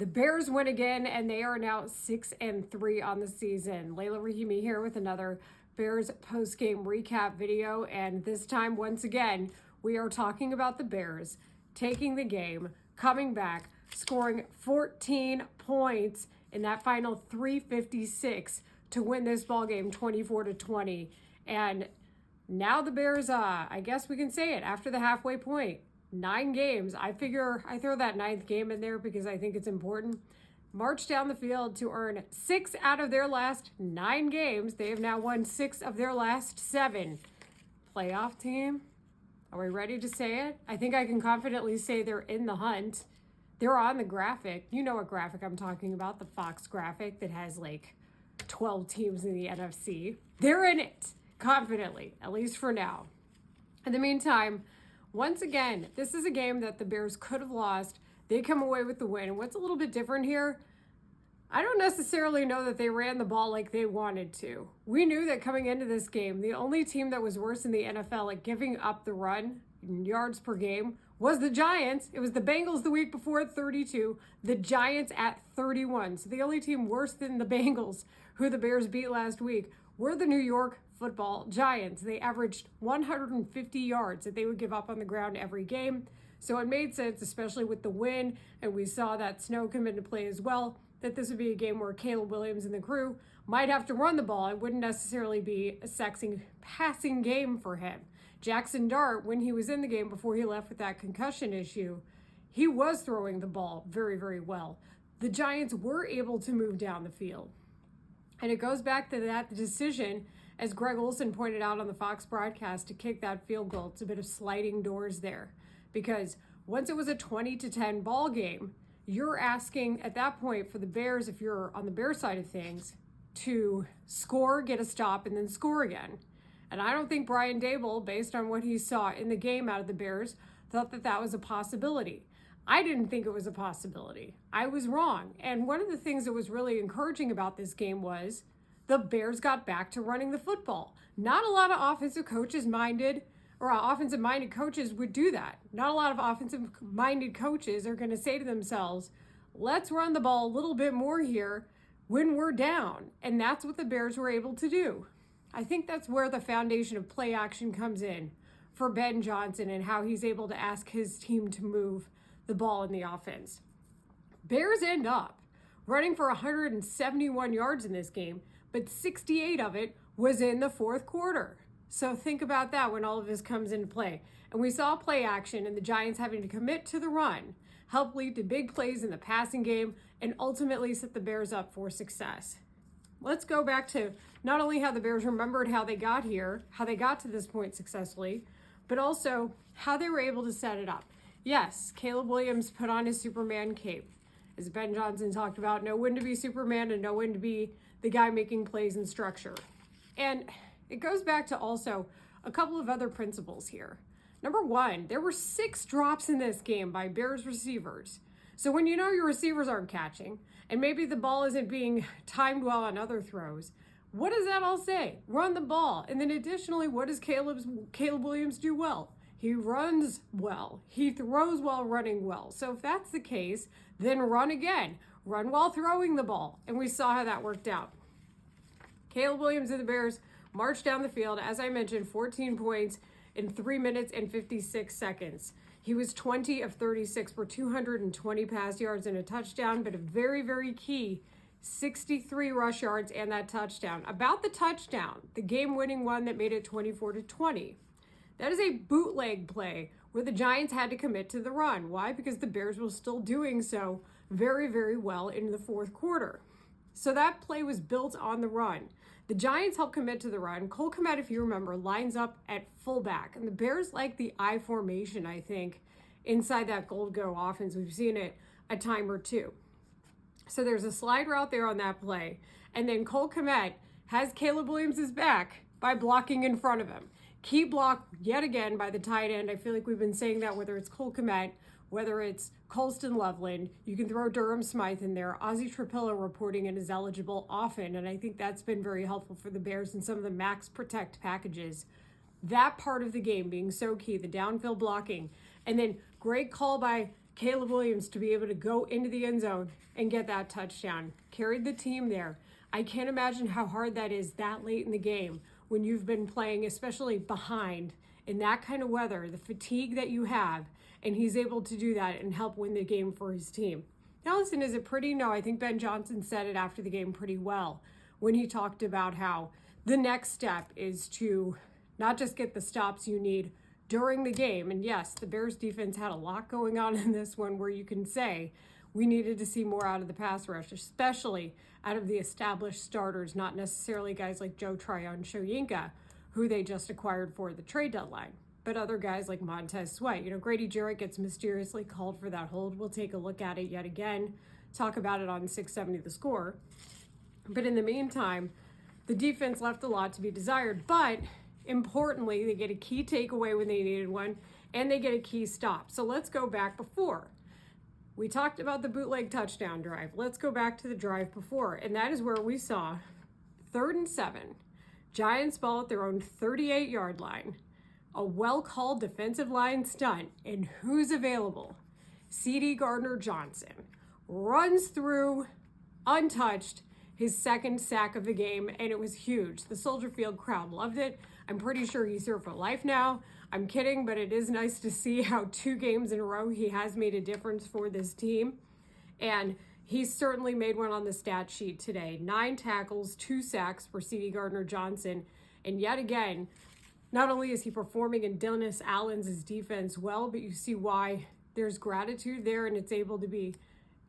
The Bears win again, and they are now 6-3 on the season. Leila, Rahimi here with another Bears post-game recap video, and this time, once again, we are talking about the Bears taking the game, coming back, scoring 14 points in that final 3:56 to win this ball game 24-20. And now the Bears, I guess we can say it, after the halfway point, 9 games. I figure I throw that 9th game in there because I think it's important. March down the field to earn 6 out of their last 9 games. They have now won 6 of their last 7. Playoff team? Are we ready to say it? I think I can confidently say they're in the hunt. They're on the graphic. You know what graphic I'm talking about, the Fox graphic that has like 12 teams in the NFC. They're in it, confidently, at least for now. In the meantime, once again, this is a game that the Bears could have lost. They come away with the win. And what's a little bit different here, I don't necessarily know that they ran the ball like they wanted to. We knew that coming into this game, the only team that was worse in the NFL at giving up the run in yards per game was the Giants. It was the Bengals the week before at 32, the Giants at 31. So the only team worse than the Bengals, who the Bears beat last week, were the New York Football Giants. They averaged 150 yards that they would give up on the ground every game. So it made sense, especially with the win, and we saw that snow come into play as well, that this would be a game where Caleb Williams and the crew might have to run the ball. It wouldn't necessarily be a sexy passing game for him. Jackson Dart, when he was in the game before he left with that concussion issue, he was throwing the ball very, very well. The Giants were able to move down the field. And it goes back to that decision, as Greg Olsen pointed out on the Fox broadcast, to kick that field goal. It's a bit of sliding doors there, because once it was a 20-10 ball game, you're asking at that point for the Bears, if you're on the Bears side of things, to score, get a stop, and then score again. And I don't think Brian Daboll, based on what he saw in the game out of the Bears, thought that that was a possibility. I didn't think it was a possibility. I was wrong. And one of the things that was really encouraging about this game was the Bears got back to running the football. Not a lot of offensive minded coaches would do that. Not a lot of offensive-minded coaches are going to say to themselves, let's run the ball a little bit more here when we're down. And that's what the Bears were able to do. I think that's where the foundation of play action comes in for Ben Johnson and how he's able to ask his team to move the ball in the offense. Bears end up running for 171 yards in this game, but 68 of it was in the fourth quarter. So think about that when all of this comes into play. And we saw play action and the Giants having to commit to the run, help lead to big plays in the passing game, and ultimately set the Bears up for success. Let's go back to not only how the Bears remembered how they got here, how they got to this point successfully, but also how they were able to set it up. Yes, Caleb Williams put on his Superman cape. As Ben Johnson talked about, know when to be Superman and know when to be the guy making plays and structure. And it goes back to also a couple of other principles here. Number one, there were 6 drops in this game by Bears receivers. So when you know your receivers aren't catching, and maybe the ball isn't being timed well on other throws, what does that all say? Run the ball. And then additionally, what does Caleb Williams do well? He runs well. He throws while running well. So if that's the case, then run again. Run while throwing the ball. And we saw how that worked out. Caleb Williams and the Bears marched down the field, as I mentioned, 14 points in 3 minutes and 56 seconds. He was 20 of 36 for 220 pass yards and a touchdown, but a very, very key 63 rush yards and that touchdown. About the touchdown, the game-winning one that made it 24-20. That is a bootleg play where the Giants had to commit to the run. Why? Because the Bears were still doing so very, very well in the fourth quarter. So that play was built on the run. The Giants helped commit to the run. Cole Kmet, if you remember, lines up at fullback. And the Bears like the I formation, I think, inside that Gold Go offense. We've seen it a time or two. So there's a slide route there on that play. And then Cole Kmet has Caleb Williams' back by blocking in front of him. Key block yet again by the tight end. I feel like we've been saying that whether it's Cole Kmet, whether it's Colston Loveland, you can throw Durham Smythe in there. Ozzie Trapillo reporting in is eligible often, and I think that's been very helpful for the Bears in some of the max protect packages. That part of the game being so key, the downfield blocking. And then great call by Caleb Williams to be able to go into the end zone and get that touchdown. Carried the team there. I can't imagine how hard that is that late in the game when you've been playing, especially behind in that kind of weather, the fatigue that you have, and he's able to do that and help win the game for his team. Now listen, is it pretty? No, I think Ben Johnson said it after the game pretty well when he talked about how the next step is to not just get the stops you need during the game. And yes, the Bears defense had a lot going on in this one where you can say we needed to see more out of the pass rush, especially out of the established starters, not necessarily guys like Joe Tryon Shoyinka, who they just acquired for the trade deadline, but other guys like Montez Sweat. Grady Jarrett gets mysteriously called for that hold. We'll take a look at it yet again, talk about it on 670 The Score. But in the meantime, the defense left a lot to be desired, but importantly, they get a key takeaway when they needed one, and they get a key stop. So let's go back before. We talked about the bootleg touchdown drive. Let's go back to the drive before, and that is where we saw 3rd and 7, Giants ball at their own 38-yard line, a well-called defensive line stunt, and who's available? C.D. Gardner-Johnson runs through untouched, his second sack of the game, and it was huge. The Soldier Field crowd loved it. I'm pretty sure he's here for life now. I'm kidding, but it is nice to see how 2 games in a row he has made a difference for this team. And he certainly made one on the stat sheet today. 9 tackles, 2 sacks for C.D. Gardner-Johnson. And yet again, not only is he performing in Dennis Allen's defense well, but you see why there's gratitude there and it's able to be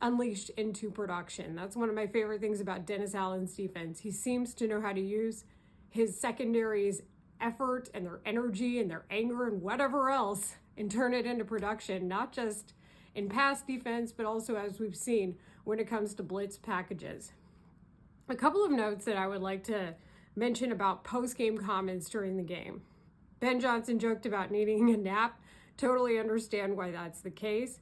unleashed into production. That's one of my favorite things about Dennis Allen's defense. He seems to know how to use his secondaries' effort and their energy and their anger and whatever else and turn it into production, not just in pass defense, but also, as we've seen, when it comes to blitz packages. A couple of notes that I would like to mention about post-game comments during the game. Ben Johnson joked about needing a nap. Totally understand why that's the case.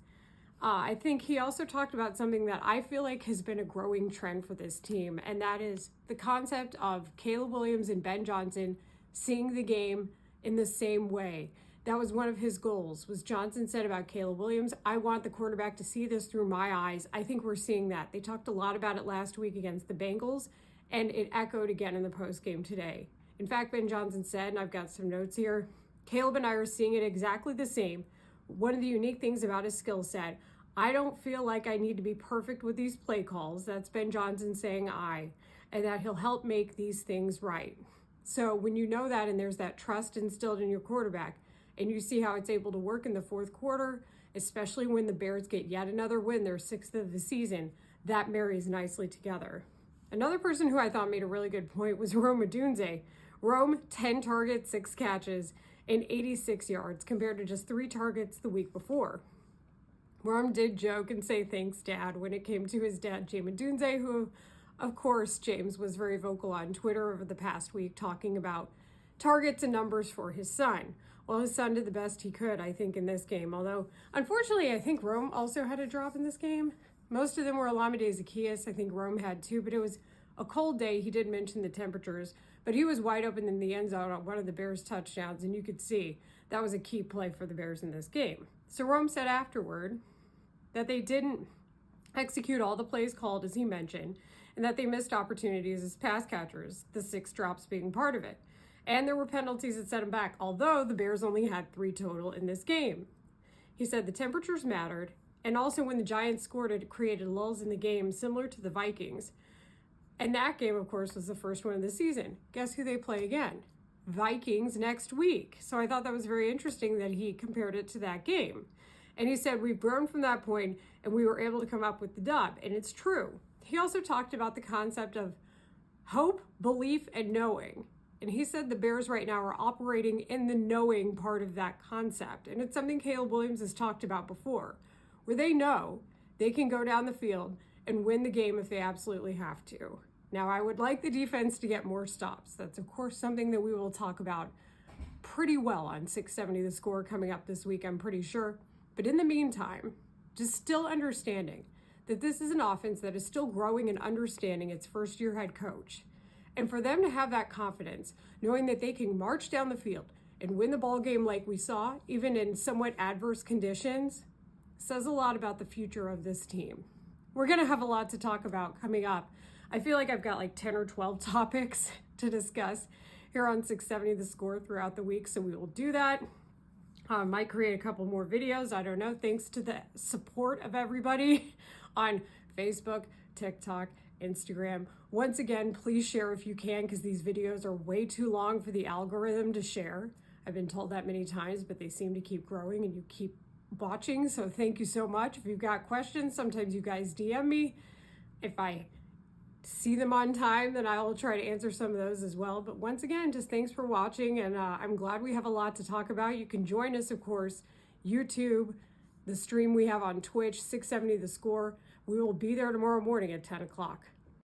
I think he also talked about something that I feel like has been a growing trend for this team, and that is the concept of Caleb Williams and Ben Johnson seeing the game in the same way. That was one of his goals, was Johnson said about Caleb Williams, I want the quarterback to see this through my eyes. I think we're seeing that. They talked a lot about it last week against the Bengals, and it echoed again in the postgame today. In fact, Ben Johnson said, and I've got some notes here, Caleb and I are seeing it exactly the same. One of the unique things about his skill set, I don't feel like I need to be perfect with these play calls. That's Ben Johnson saying and that he'll help make these things right. So when you know that and there's that trust instilled in your quarterback, and you see how it's able to work in the 4th quarter, especially when the Bears get yet another win, their 6th of the season, that marries nicely together. Another person who I thought made a really good point was Rome Odunze. Rome, 10 targets, 6 catches, and 86 yards compared to just 3 targets the week before. Rome did joke and say thanks, Dad, when it came to his dad, James Odunze, who, of course, James was very vocal on Twitter over the past week talking about targets and numbers for his son. Well, his son did the best he could, I think, in this game. Although, unfortunately, I think Rome also had a drop in this game. Most of them were Olamide Zaccheaus. I think Rome had 2, but it was a cold day. He did mention the temperatures, but he was wide open in the end zone on one of the Bears' touchdowns, and you could see that was a key play for the Bears in this game. So Rome said afterward that they didn't execute all the plays called, as he mentioned, and that they missed opportunities as pass catchers, the 6 drops being part of it. And there were penalties that set them back, although the Bears only had 3 total in this game. He said the temperatures mattered, and also when the Giants scored, it created lulls in the game similar to the Vikings. And that game, of course, was the first one of the season. Guess who they play again? Vikings next week. So I thought that was very interesting that he compared it to that game. And he said, we've grown from that point and we were able to come up with the dub. And it's true. He also talked about the concept of hope, belief, and knowing. And he said the Bears right now are operating in the knowing part of that concept. And it's something Caleb Williams has talked about before, where they know they can go down the field and win the game if they absolutely have to. Now, I would like the defense to get more stops. That's, of course, something that we will talk about pretty well on 670 The Score coming up this week, I'm pretty sure. But in the meantime, just still understanding that this is an offense that is still growing and understanding its first-year head coach. And for them to have that confidence, knowing that they can march down the field and win the ball game like we saw, even in somewhat adverse conditions, says a lot about the future of this team. We're going to have a lot to talk about coming up. I feel like I've got like 10 or 12 topics to discuss here on 670 The Score throughout the week, so we will do that. Might create a couple more videos, I don't know, thanks to the support of everybody on Facebook, TikTok, Instagram. Once again, please share if you can, because these videos are way too long for the algorithm to share. I've been told that many times, but they seem to keep growing and you keep watching, so thank you so much. If you've got questions, sometimes you guys DM me. If I see them on time, then I will try to answer some of those as well. But once again, just thanks for watching, and I'm glad we have a lot to talk about. You can join us, of course, YouTube, the stream we have on Twitch, 670 The Score. We will be there tomorrow morning at 10 o'clock.